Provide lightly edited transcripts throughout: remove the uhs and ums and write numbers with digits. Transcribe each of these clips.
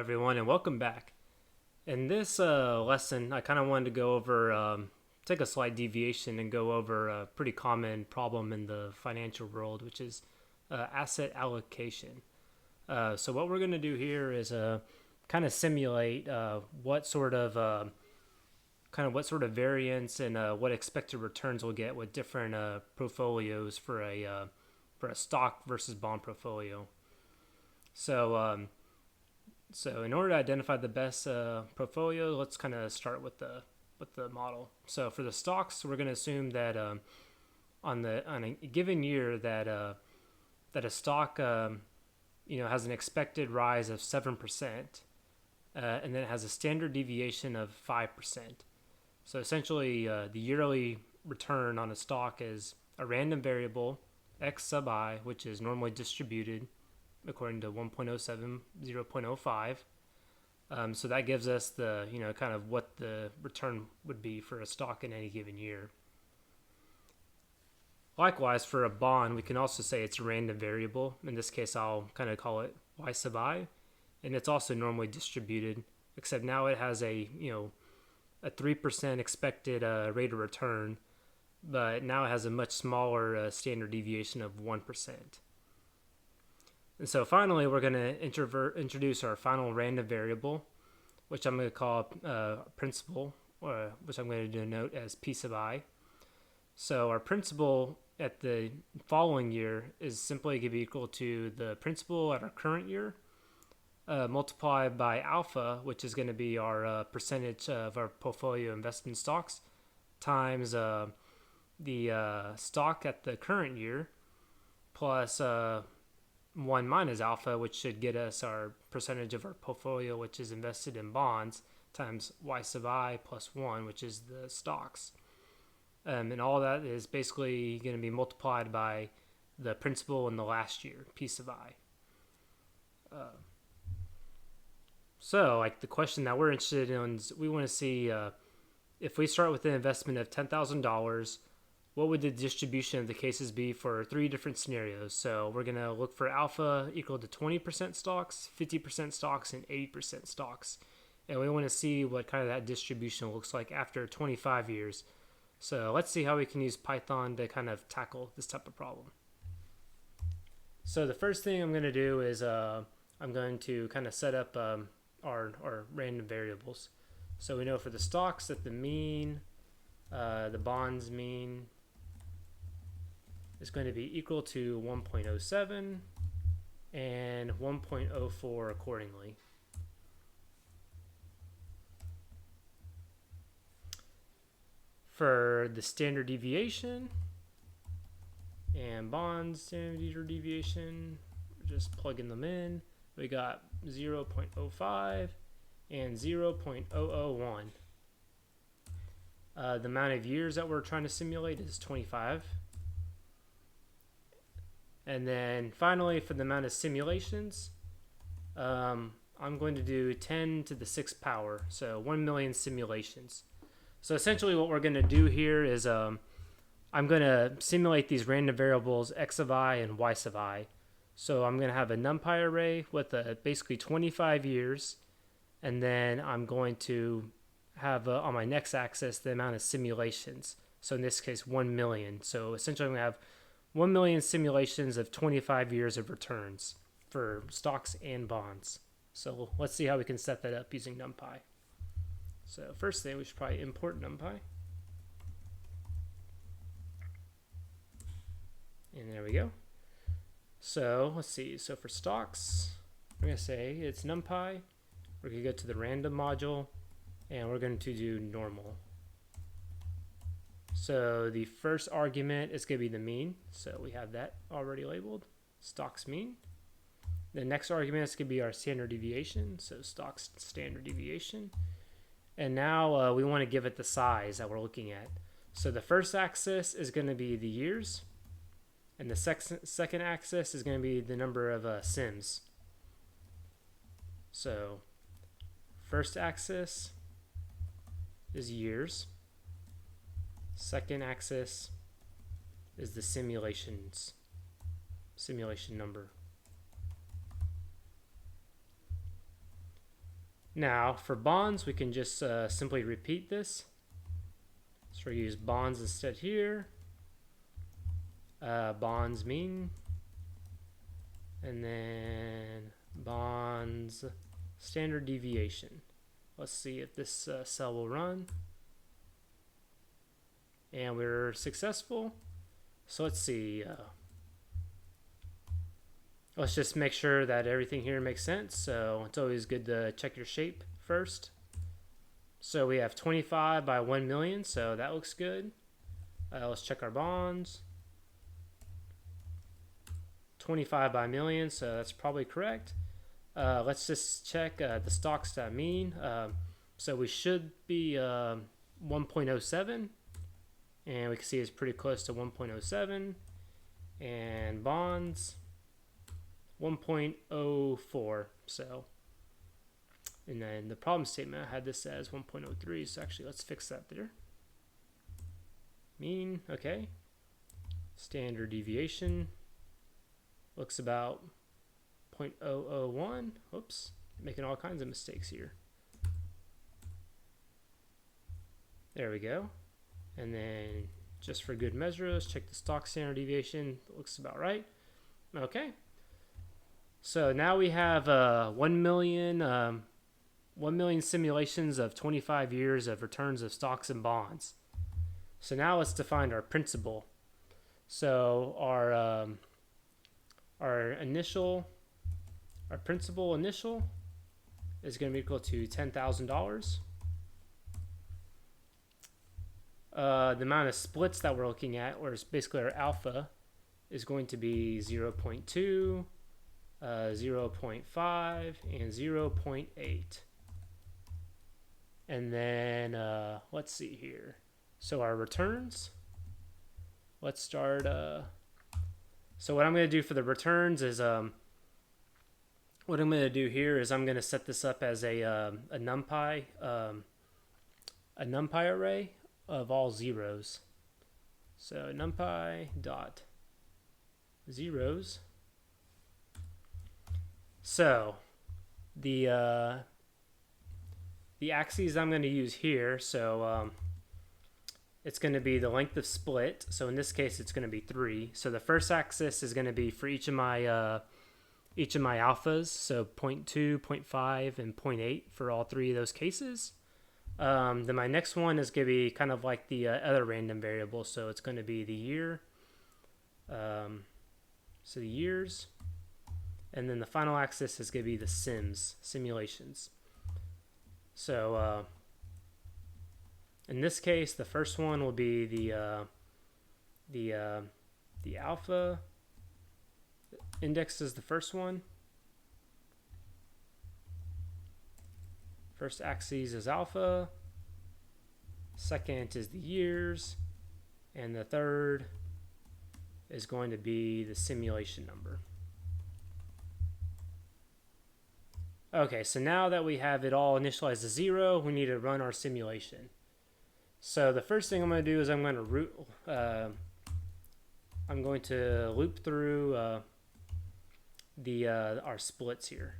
everyone, and welcome back. In this lesson, I kind of wanted to go over, take a slight deviation and go over a pretty common problem in the financial world, which is asset allocation. So what we're going to do here is kind of simulate what sort of variance and what expected returns we'll get with different portfolios for a stock versus bond portfolio. So in order to identify the best portfolio, let's kind of start with the model. So for the stocks, we're going to assume that on a given year that a stock has an expected rise of 7%, and then it has a standard deviation of 5%. So essentially, the yearly return on a stock is a random variable x sub I, which is normally distributed according to 1.07, 0.05. So that gives us the, kind of what the return would be for a stock in any given year. Likewise, for a bond, we can also say it's a random variable. In this case, I'll kind of call it y sub I, and it's also normally distributed, except now it has a 3% expected rate of return, but now it has a much smaller standard deviation of 1%. And so finally, we're going to introduce our final random variable, which I'm going to call principal, which I'm going to denote as P sub I. So our principal at the following year is simply going to be equal to the principal at our current year, multiplied by alpha, which is going to be our percentage of our portfolio invested in stocks, times the stock at the current year, plus 1 minus alpha, which should get us our percentage of our portfolio, which is invested in bonds, times y sub I plus 1, which is the stocks. And all that is basically going to be multiplied by the principal in the last year, P sub I. So, like, the question that we're interested in is we want to see if we start with an investment of $10,000, what would the distribution of the cases be for 3 different scenarios? So we're going to look for alpha equal to 20% stocks, 50% stocks, and 80% stocks. And we want to see what kind of that distribution looks like after 25 years. So let's see how we can use Python to kind of tackle this type of problem. So the first thing I'm going to do is I'm going to kind of set up our random variables. So we know for the stocks that the mean, the bonds mean, is going to be equal to 1.07 and 1.04 accordingly. For the standard deviation and bonds standard deviation, we're just plugging them in. We got 0.05 and 0.001. The amount of years that we're trying to simulate is 25. And then finally, for the amount of simulations, I'm going to do 10 to the 6th power, so 1 million simulations. So essentially what we're going to do here is I'm going to simulate these random variables x sub I and y sub I. So I'm going to have a Numpy array with basically 25 years, and then I'm going to have on my next axis the amount of simulations. So in this case, 1 million. So essentially I'm going to have 1 million simulations of 25 years of returns for stocks and bonds. So let's see how we can set that up using Numpy. So first thing, we should probably import Numpy. And there we go. So let's see. So for stocks, we're going to say it's Numpy. We're going to go to the random module, and we're going to do normal. So the first argument is going to be the mean. So we have that already labeled, stocks mean. The next argument is going to be our standard deviation. So stocks standard deviation. And now we want to give it the size that we're looking at. So the first axis is going to be the years. And the second axis is going to be the number of sims. So first axis is years. Second axis is the simulation number. Now for bonds, we can just simply repeat this. So we use bonds instead here. Bonds mean, and then bonds standard deviation. Let's see if this cell will run. And we're successful. So let's see. Let's just make sure that everything here makes sense. So it's always good to check your shape first. So we have 25 by 1 million, so that looks good. Let's check our bonds. 25 by million, so that's probably correct. Let's just check the stocks.mean. So we should be 1.07, and we can see it's pretty close to 1.07. And bonds 1.04. So, and then the problem statement I had this as 1.03. So actually, let's fix that there. Mean, okay. Standard deviation looks about 0.001. Whoops, making all kinds of mistakes here. There we go. And then just for good measure, let's check the stock standard deviation. Looks about right. Okay. So now we have 1 million simulations of 25 years of returns of stocks and bonds. So now let's define our principal. So our principal initial is going to be equal to $10,000. The amount of splits that we're looking at, or basically our alpha, is going to be 0.2, 0.5, and 0.8. And then let's see here. So our returns, let's start. So what I'm going to do for the returns is what I'm going to do here is I'm going to set this up as a numpy array of all zeros. So numpy dot zeros. So the axes I'm going to use here, so it's going to be the length of split. So in this case, it's going to be 3. So the first axis is going to be for each of my alphas. So 0.2, 0.5, and 0.8 for all 3 of those cases. Then my next one is going to be kind of like the other random variable. So it's going to be the year. So the years. And then the final axis is going to be the simulations. So in this case, the first one will be the alpha index is the first one. First axis is alpha. Second is the years, and the third is going to be the simulation number. Okay, so now that we have it all initialized to 0, we need to run our simulation. So the first thing I'm going to do is I'm going to loop through our splits here.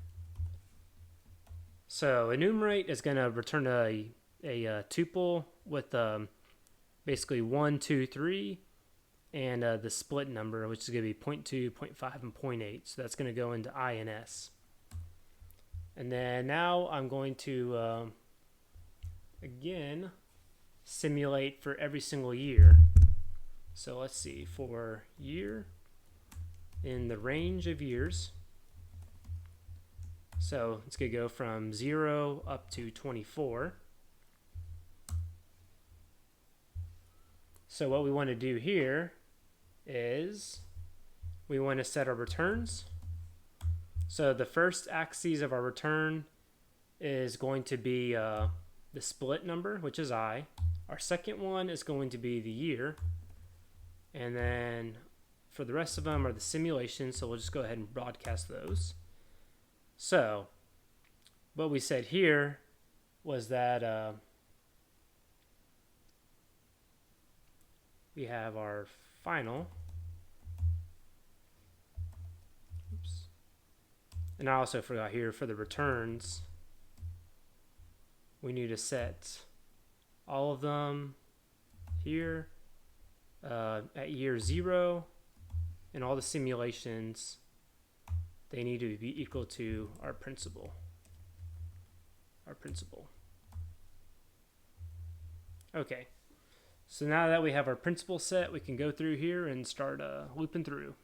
So enumerate is going to return a tuple with basically 1, 2, 3, and the split number, which is going to be 0.2, 0.5, and 0.8. So that's going to go into INS. And then now I'm going to, again, simulate for every single year. So let's see, for year in the range of years. So it's going to go from 0 up to 24. So what we want to do here is we want to set our returns. So the first axis of our return is going to be the split number, which is I. Our second one is going to be the year. And then for the rest of them are the simulations, so we'll just go ahead and broadcast those. So what we said here was that we have our final. And I also forgot here for the returns, we need to set all of them here at year 0, and all the simulations, they need to be equal to our principal. Okay, so now that we have our principal set, we can go through here and start looping through.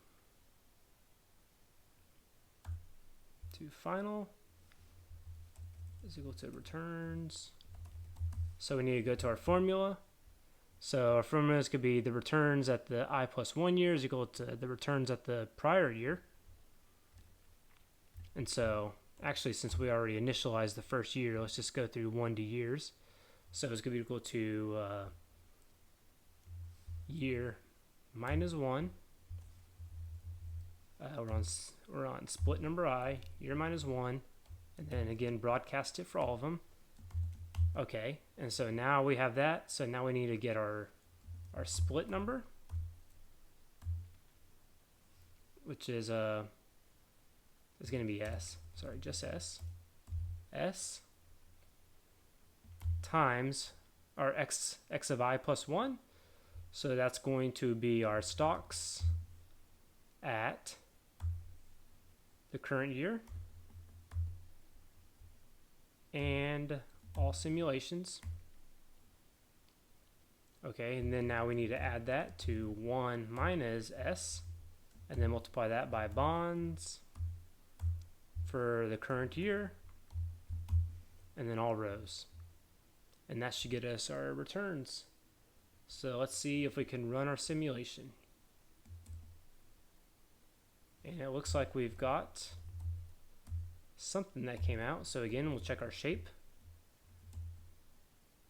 To final is equal to returns. So we need to go to our formula. So our formulas could be the returns at the I plus 1 year is equal to the returns at the prior year. And so actually, since we already initialized the first year, let's just go through 1 to years. So it's going to be equal to year minus 1. We're on split number I, year minus 1, and then again broadcast it for all of them. Okay, and so now we have that. So now we need to get our split number, which is going to be S. Sorry, just S. S times our x of I plus 1. So that's going to be our stocks at the current year and all simulations. Okay, and then now we need to add that to 1 minus S, and then multiply that by bonds for the current year, and then all rows. And that should get us our returns. So let's see if we can run our simulation. And it looks like we've got something that came out. So again, we'll check our shape.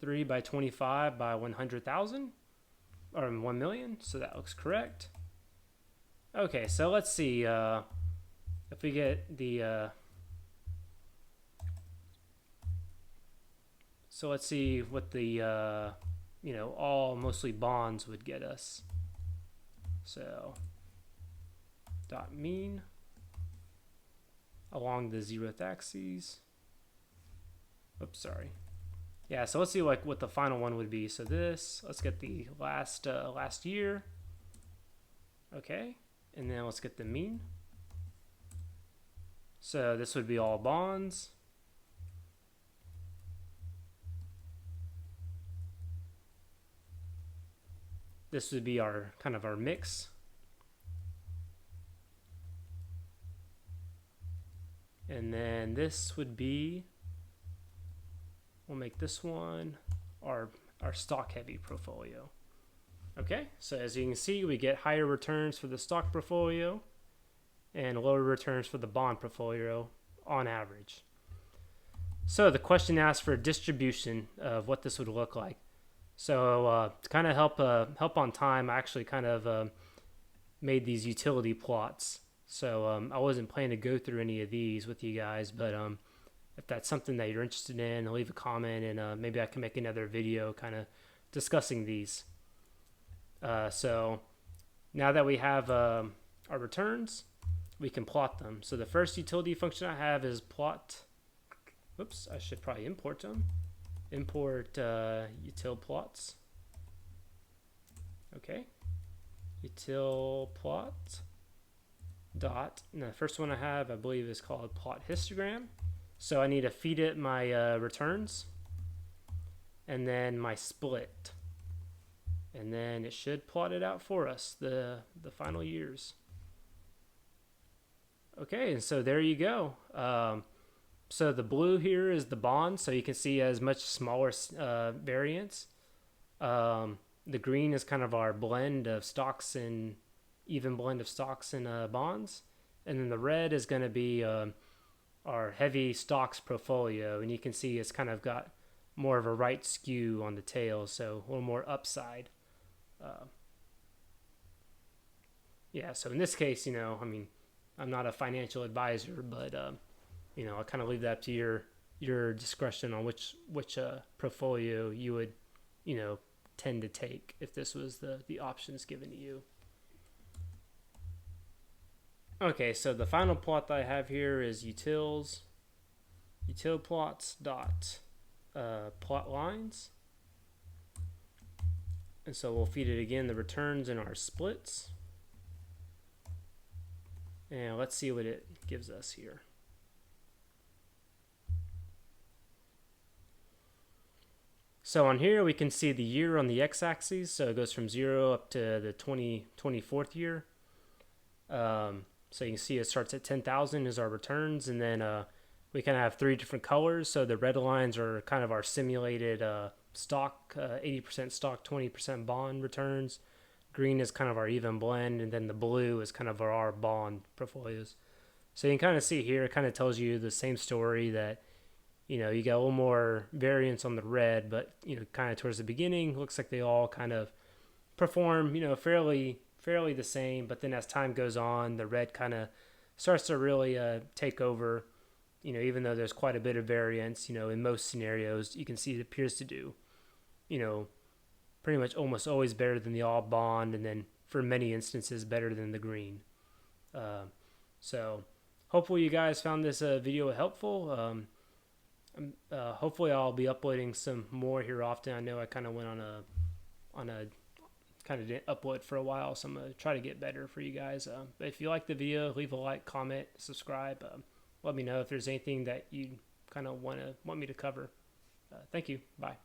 3 by 25 by 100,000, or 1 million, so that looks correct. Okay, so let's see if we get the so let's see what the all mostly bonds would get us. So dot mean along the 0th axis. Oops, sorry. Yeah, so let's see like what the final one would be. So this, let's get the last year. Okay, and then let's get the mean. So this would be all bonds. This would be our kind of our mix. And then this would be, we'll make this one our stock heavy portfolio. Okay, so as you can see, we get higher returns for the stock portfolio and lower returns for the bond portfolio on average. So the question asks for a distribution of what this would look like. So to kind of help on time, I actually kind of made these utility plots. So I wasn't planning to go through any of these with you guys, but if that's something that you're interested in, leave a comment, and maybe I can make another video kind of discussing these. So now that we have our returns, we can plot them. So the first utility function I have is plot. Whoops, I should probably import them. Import util plots. Okay, util plot dot. And the first one I have, I believe, is called plot histogram. So I need to feed it my returns, and then my split, and then it should plot it out for us, the final years. Okay, and so there you go. So the blue here is the bond, so you can see as much smaller variance. The green is kind of our blend of stocks and even blend of stocks and bonds, and then the red is going to be our heavy stocks portfolio, and you can see it's kind of got more of a right skew on the tail, so a little more upside. Yeah, so in this case, I mean, I'm not a financial advisor, but I kind of leave that to your discretion on which portfolio you would tend to take if this was the options given to you. Okay, so the final plot that I have here is util plots dot plot lines. And so we'll feed it again the returns in our splits. And let's see what it gives us here. So on here we can see the year on the x-axis, so it goes from 0 up to the 24th year. So you can see it starts at 10,000 is our returns, and then we kind of have 3 different colors. So the red lines are kind of our simulated stock, 80% stock, 20% bond returns. Green is kind of our even blend, and then the blue is kind of our bond portfolios. So you can kind of see here, it kind of tells you the same story that, you know, you got a little more variance on the red, but, you know, kind of towards the beginning, looks like they all kind of perform, you know, fairly the same. But then as time goes on, the red kind of starts to really take over, you know, even though there's quite a bit of variance, you know, in most scenarios, you can see it appears to do, you know, pretty much almost always better than the all bond, and then for many instances better than the green. So hopefully you guys found this video helpful. Hopefully I'll be uploading some more here often. I know I kind of went on a kind of didn't upload for a while, so I'm gonna try to get better for you guys. But if you like the video, leave a like, comment, subscribe. Let me know if there's anything that you kind of want me to cover. Thank you. Bye.